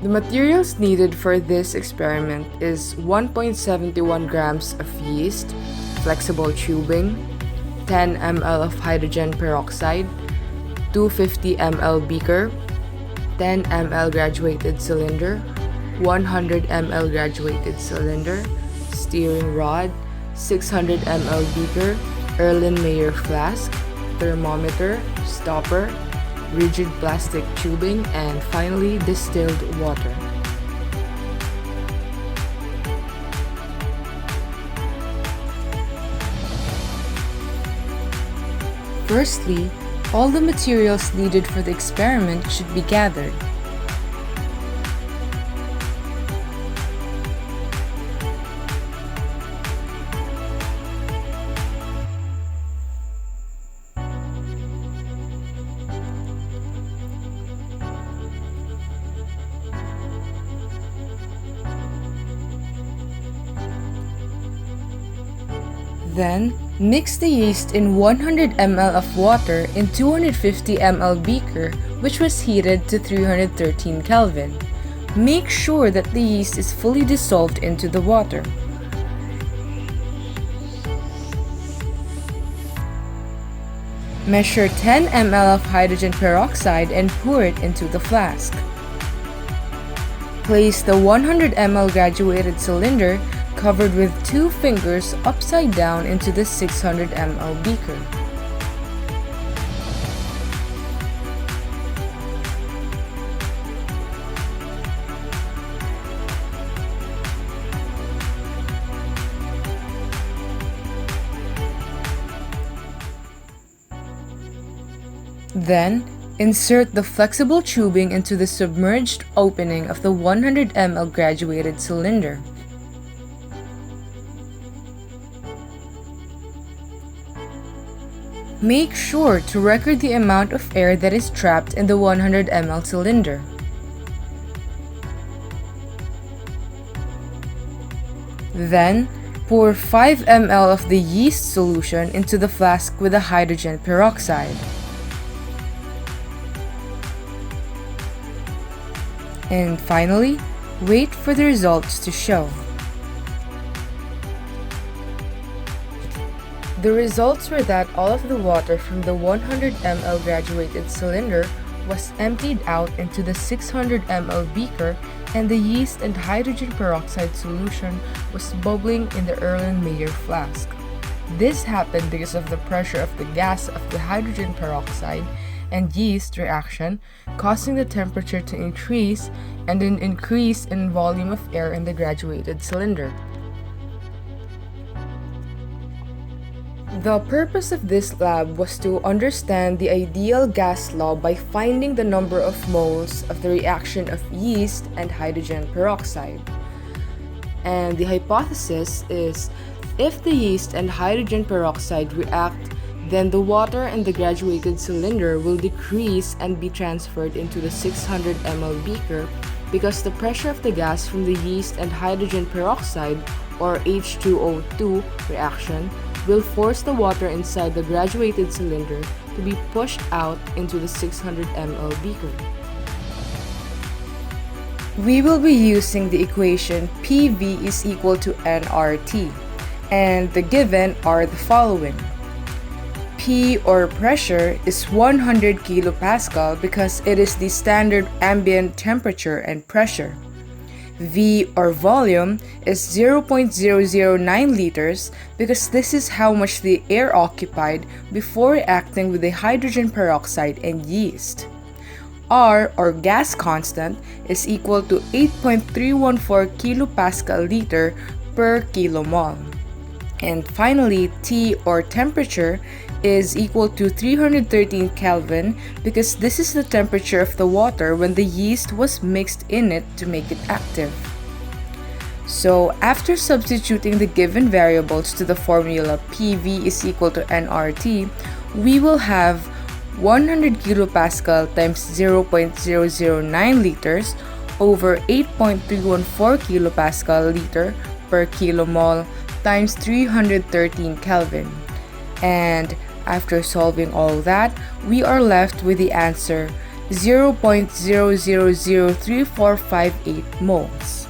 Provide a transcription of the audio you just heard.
The materials needed for this experiment is 1.71 grams of yeast, flexible tubing, 10 ml of hydrogen peroxide, 250 ml beaker, 10 ml graduated cylinder, 100 ml graduated cylinder, steering rod, 600 ml beaker, Erlenmeyer flask, thermometer, stopper, rigid plastic tubing, and finally distilled water. Firstly, all the materials needed for the experiment should be gathered. Then, mix the yeast in 100 ml of water in 250 ml beaker, which was heated to 313 Kelvin. Make sure that the yeast is fully dissolved into the water. Measure 10 ml of hydrogen peroxide and pour it into the flask. Place the 100 ml graduated cylinder covered with 2 fingers upside down into the 600 ml beaker. Then, insert the flexible tubing into the submerged opening of the 100 ml graduated cylinder. Make sure to record the amount of air that is trapped in the 100 ml cylinder. Then, pour 5 ml of the yeast solution into the flask with the hydrogen peroxide. And finally, wait for the results to show. The results were that all of the water from the 100 ml graduated cylinder was emptied out into the 600 ml beaker, and the yeast and hydrogen peroxide solution was bubbling in the Erlenmeyer flask. This happened because of the pressure of the gas of the hydrogen peroxide and yeast reaction, causing the temperature to increase and an increase in volume of air in the graduated cylinder. The purpose of this lab was to understand the ideal gas law by finding the number of moles of the reaction of yeast and hydrogen peroxide. And the hypothesis is, if the yeast and hydrogen peroxide react, then the water in the graduated cylinder will decrease and be transferred into the 600 ml beaker because the pressure of the gas from the yeast and hydrogen peroxide, or H2O2 reaction, will force the water inside the graduated cylinder to be pushed out into the 600 ml beaker. We will be using the equation PV is equal to nRT, and the given are the following. P, or pressure, is 100 kilopascal because it is the standard ambient temperature and pressure. V, or volume, is 0.009 liters because this is how much the air occupied before reacting with the hydrogen peroxide and yeast. R, or gas constant, is equal to 8.314 kilopascal liter per kilomole. And finally, T, or temperature, is equal to 313 Kelvin because this is the temperature of the water when the yeast was mixed in it to make it active. So after substituting the given variables to the formula PV is equal to nRT, we will have 100 kilopascal times 0.009 liters over 8.314 kilopascal liter per kilomole times 313 Kelvin. And after solving all that, we are left with the answer 0.000345 moles.